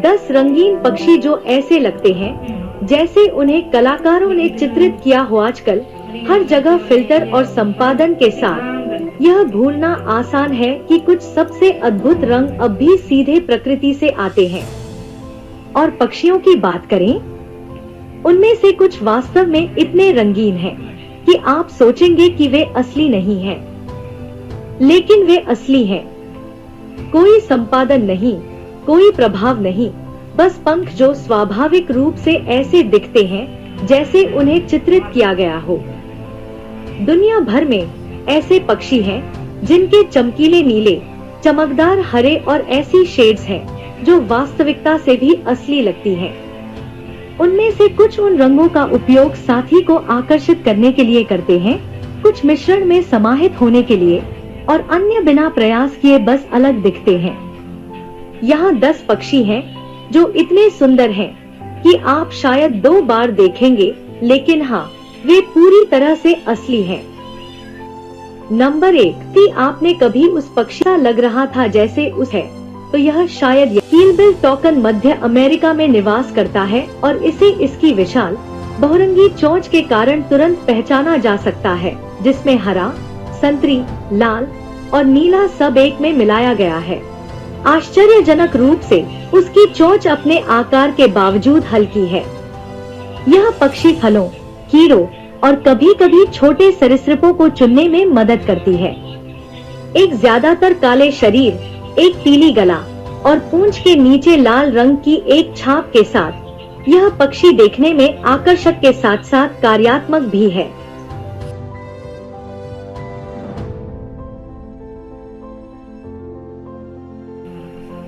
10 रंगीन पक्षी जो ऐसे लगते हैं जैसे उन्हें कलाकारों ने चित्रित किया हो। आजकल हर जगह फिल्टर और संपादन के साथ यह भूलना आसान है कि कुछ सबसे अद्भुत रंग अब भी सीधे प्रकृति से आते हैं। और पक्षियों की बात करें, उनमें से कुछ वास्तव में इतने रंगीन हैं कि आप सोचेंगे कि वे असली नहीं हैं, लेकिन वे असली हैं। कोई संपादन नहीं, कोई प्रभाव नहीं, बस पंख जो स्वाभाविक रूप से ऐसे दिखते हैं जैसे उन्हें चित्रित किया गया हो। दुनिया भर में ऐसे पक्षी हैं जिनके चमकीले नीले, चमकदार हरे और ऐसी शेड्स हैं जो वास्तविकता से भी असली लगती हैं। उनमें से कुछ उन रंगों का उपयोग साथी को आकर्षित करने के लिए करते हैं, कुछ मिश्रण में समाहित होने के लिए, और अन्य बिना प्रयास किए बस अलग दिखते हैं। यहाँ 10 पक्षी हैं जो इतने सुंदर हैं कि आप शायद 2 बार देखेंगे, लेकिन हाँ, वे पूरी तरह से असली हैं। नंबर 1, कि आपने कभी उस पक्षी का लग रहा था जैसे उस है, तो यह शायद कीलबिल टॉकन मध्य अमेरिका में निवास करता है और इसे इसकी विशाल बहुरंगी चोंच के कारण तुरंत पहचाना जा सकता है, जिसमें हरा, संतरी, लाल और नीला सब एक में मिलाया गया है। आश्चर्यजनक रूप से उसकी चोंच अपने आकार के बावजूद हल्की है। यह पक्षी फलों, कीड़ों और कभी-कभी छोटे सरीसृपों को चुनने में मदद करती है। एक ज्यादातर काले शरीर, एक पीली गला और पूंछ के नीचे लाल रंग की एक छाप के साथ यह पक्षी देखने में आकर्षक के साथ साथ कार्यात्मक भी है।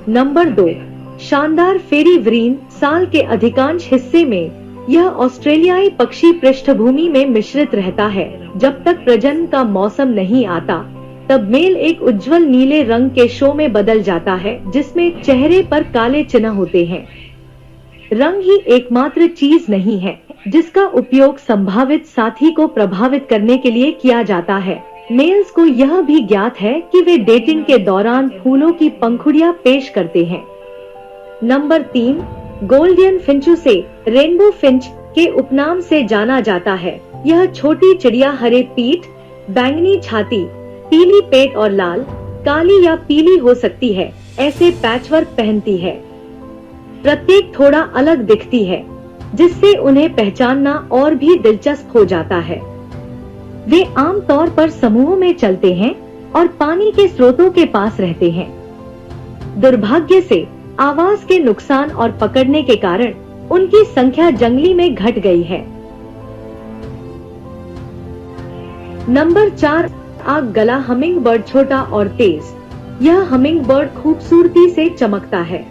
नंबर 2, शानदार फेरी व्रीन। साल के अधिकांश हिस्से में यह ऑस्ट्रेलियाई पक्षी पृष्ठभूमि में मिश्रित रहता है। जब तक प्रजनन का मौसम नहीं आता, तब मेल एक उज्जवल नीले रंग के शो में बदल जाता है, जिसमें चेहरे पर काले चिन्ह होते हैं। रंग ही एकमात्र चीज नहीं है जिसका उपयोग संभावित साथी को प्रभावित करने के लिए किया जाता है। मेल्स को यह भी ज्ञात है कि वे डेटिंग के दौरान फूलों की पंखुड़ियां पेश करते हैं। नंबर 3, गोल्डियन फिंच, से रेनबो फिंच के उपनाम से जाना जाता है। यह छोटी चिड़िया हरे पीठ, बैंगनी छाती, पीली पेट और लाल, काली या पीली हो सकती है ऐसे पैचवर्क पहनती है। प्रत्येक थोड़ा अलग दिखती है, जिससे उन्हें पहचानना और भी दिलचस्प हो जाता है। वे आमतौर पर समूहों में चलते हैं और पानी के स्रोतों के पास रहते हैं। दुर्भाग्य से आवाज के नुकसान और पकड़ने के कारण उनकी संख्या जंगली में घट गई है। नंबर 4, आग गला हमिंगबर्ड। छोटा और तेज, यह हमिंगबर्ड खूबसूरती से चमकता है।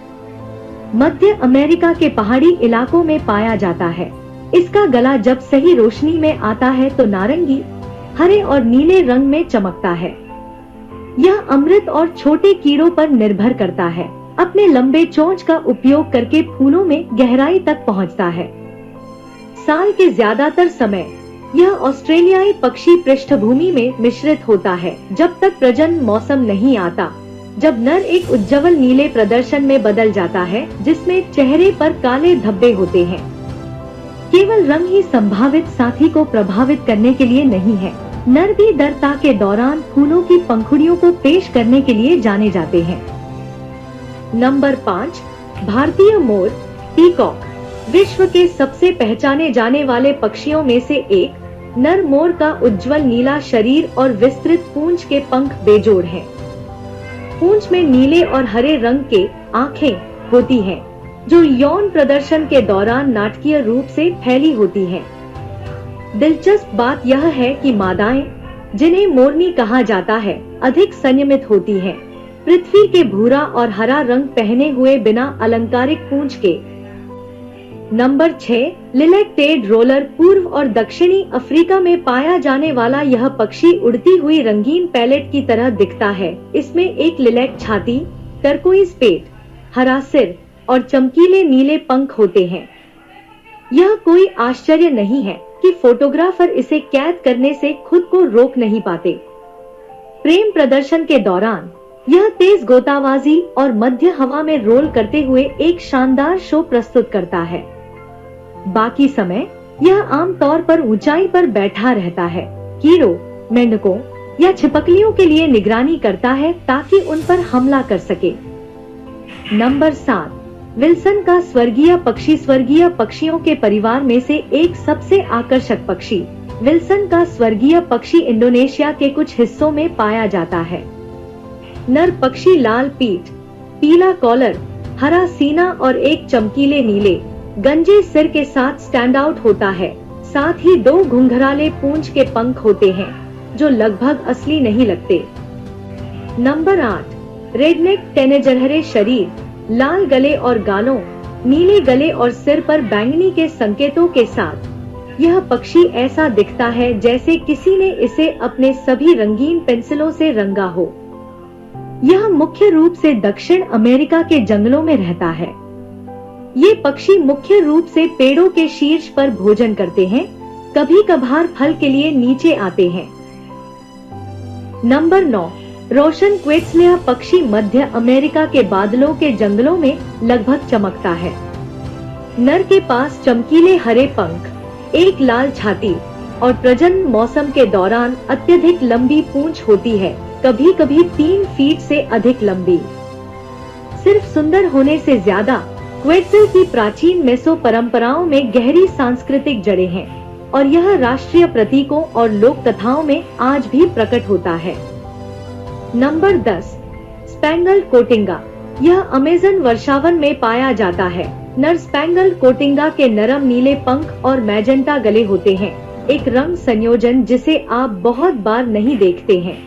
मध्य अमेरिका के पहाड़ी इलाकों में पाया जाता है। इसका गला जब सही रोशनी में आता है तो नारंगी, हरे और नीले रंग में चमकता है। यह अमृत और छोटे कीड़ों पर निर्भर करता है। अपने लंबे चोंच का उपयोग करके फूलों में गहराई तक पहुंचता है। साल के ज्यादातर समय यह ऑस्ट्रेलियाई पक्षी पृष्ठभूमि में मिश्रित होता है जब तक प्रजनन मौसम नहीं आता, जब नर एक उज्जवल नीले प्रदर्शन में बदल जाता है, जिसमें चेहरे पर काले धब्बे होते हैं। केवल रंग ही संभावित साथी को प्रभावित करने के लिए नहीं है। नर भी दरता के दौरान फूलों की पंखुड़ियों को पेश करने के लिए जाने जाते हैं। नंबर 5, भारतीय मोर, पीकॉक। विश्व के सबसे पहचाने जाने वाले पक्षियों में से एक, नर मोर का उज्जवल नीला शरीर और विस्तृत पूंछ के पंख बेजोड़ हैं। पूंछ में नीले और हरे रंग के आंखें होती हैं, जो यौन प्रदर्शन के दौरान नाटकीय रूप से फैली होती हैं। दिलचस्प बात यह है कि मादाएं, जिन्हें मोरनी कहा जाता है, अधिक संयमित होती हैं। पृथ्वी के भूरा और हरा रंग पहने हुए बिना अलंकारिक पूंछ के। Number 6, lilac Ted roller. पूर्व और दक्षिणी अफ्रीका में पाया जाने वाला यह पक्षी उड़ती हुई रंगीन पैलेट की तरह दिखता है। इसमें एक लिलैक छाती, टर्कोइज पेट, हरा सिर और चमकीले नीले पंख होते हैं। यह कोई आश्चर्य नहीं है कि फोटोग्राफर इसे कैद करने से खुद को रोक नहीं पाते। प्रेम प्रदर्शन के दौरान यह तेज गोताबाजी और मध्य हवा में रोल करते हुए एक शानदार शो प्रस्तुत करता है। बाकी समय यह आमतौर पर ऊंचाई पर बैठा रहता है, कीड़ों, मेंढकों या छिपकलियों के लिए निगरानी करता है ताकि उन पर हमला कर सके। नंबर 7, विल्सन का स्वर्गीय पक्षी। स्वर्गीय पक्षियों के परिवार में से एक सबसे आकर्षक पक्षी विल्सन का स्वर्गीय पक्षी इंडोनेशिया के कुछ हिस्सों में पाया जाता है। नर पक्षी लाल पीठ, पीला कॉलर, हरा सीना और एक चमकीले नीले गंजे सिर के साथ स्टैंड आउट होता है। साथ ही 2 घुंघराले पूंछ के पंख होते हैं जो लगभग असली नहीं लगते। नंबर 8, रेडनेक टेनेजरहरे शरीर, लाल गले और गालों, नीले गले और सिर पर बैंगनी के संकेतों के साथ यह पक्षी ऐसा दिखता है जैसे किसी ने इसे अपने सभी रंगीन पेंसिलों से रंगा हो। यह मुख्य रूप से दक्षिण अमेरिका के जंगलों में रहता है। ये पक्षी मुख्य रूप से पेड़ों के शीर्ष पर भोजन करते हैं, कभी कभार फल के लिए नीचे आते हैं। नंबर 9, रोशन क्वेट्स। यह पक्षी मध्य अमेरिका के बादलों के जंगलों में लगभग चमकता है। नर के पास चमकीले हरे पंख, एक लाल छाती और प्रजनन मौसम के दौरान अत्यधिक लंबी पूंछ होती है, कभी कभी 3 फीट से अधिक लंबी। सिर्फ सुंदर होने से ज्यादा क्वेट्ज़ल की प्राचीन मेसो परंपराओं में गहरी सांस्कृतिक जड़ें हैं और यह राष्ट्रीय प्रतीकों और लोक कथाओं में आज भी प्रकट होता है। Number 10, spangled cotinga. यह अमेज़न वर्षावन में पाया जाता है। नर स्पैंगल्ड कोटिंगा के नरम नीले पंख और मैजेंटा गले होते हैं, एक रंग संयोजन जिसे आप बहुत बार नहीं देखते हैं।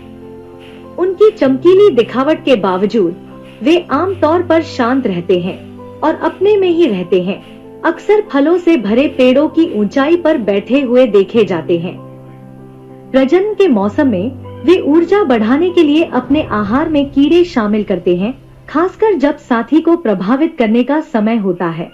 उनकी चमकीली दिखावट के बावजूद वे आमतौर पर शांत रहते हैं और अपने में ही रहते हैं। अक्सर फलों से भरे पेड़ों की ऊंचाई पर बैठे हुए देखे जाते हैं। प्रजनन के मौसम में वे ऊर्जा बढ़ाने के लिए अपने आहार में कीड़े शामिल करते हैं, खासकर जब साथी को प्रभावित करने का समय होता है।